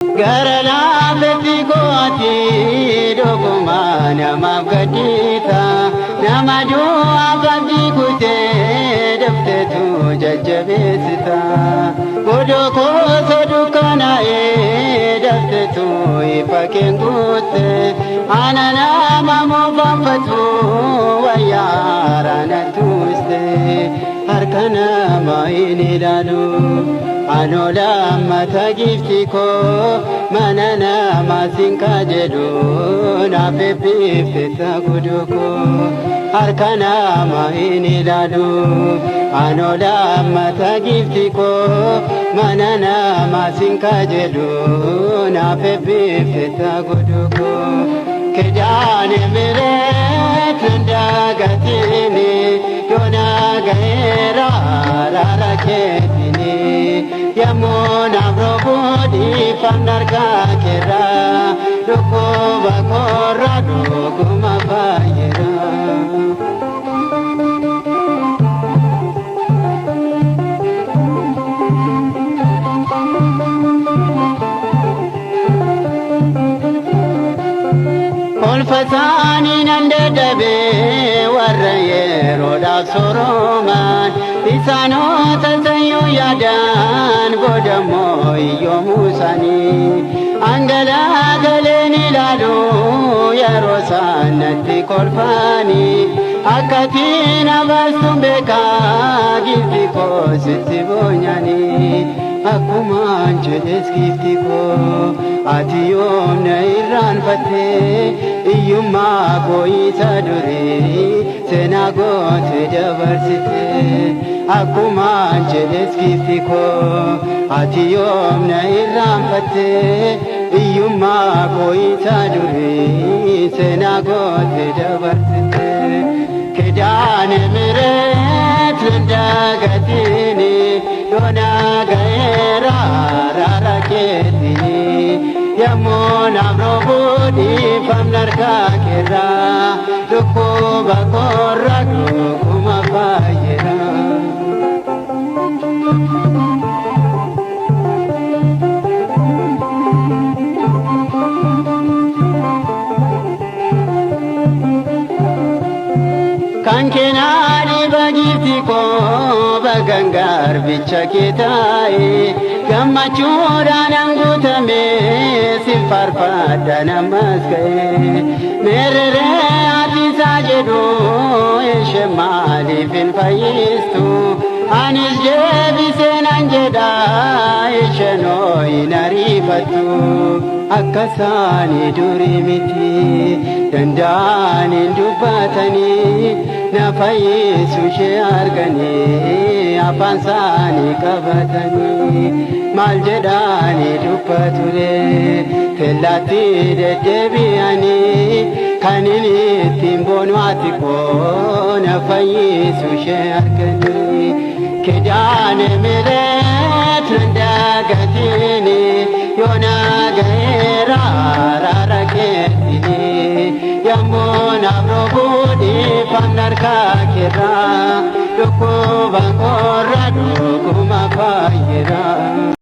Garala beti kooti dokuma nama gadita nama doa bagi kute dafte tu jajabesita bodoko sodukana dafte tu ipaken kute anana mamo bambatu wayara natuste harkana maini dalu anola mata giftiko manana masinka jedu na pepe feta guduko harkana maini dalu anola mata giftiko manana masinka jedu na pepe feta guduko kedane mere tunda gatini yona gaera raraketini yamona brobodi pandarga kera doko bakora doko mabayera Kolfatani nandadabe warraye roda soroman isano tasayo yadan godamo yomusani angala galeni lalu yarosanati kolfani akatina bastumbeka gifiko sitibonyani akuman jedes gifiko atiyom nairan fate iyuma boita duri senagot dabarsite akuman jedes gifiko atiyom nairan fate iyuma boita duri senagot dabarsite kedane meret dagatini dona gaera raraketini yamona brobodi pamnarka kera doko bakora kuma bayera kankenani bagitiko bagangar bichaketai gamachura nangutame sifarpada namaskae merere atisa jedu eshmali fil fayistu anis jebisen anjeda eshno inarifatu akkasani durimiti dandani dubatani nafayisu shargani apansani kabatani maljedani dupature telati dedebiani kanini timbonwati ko nafayisu shargani kedane milet ndagatini yona gaera raraketini yamona brobodi panarka kera doko bakora doko mabayera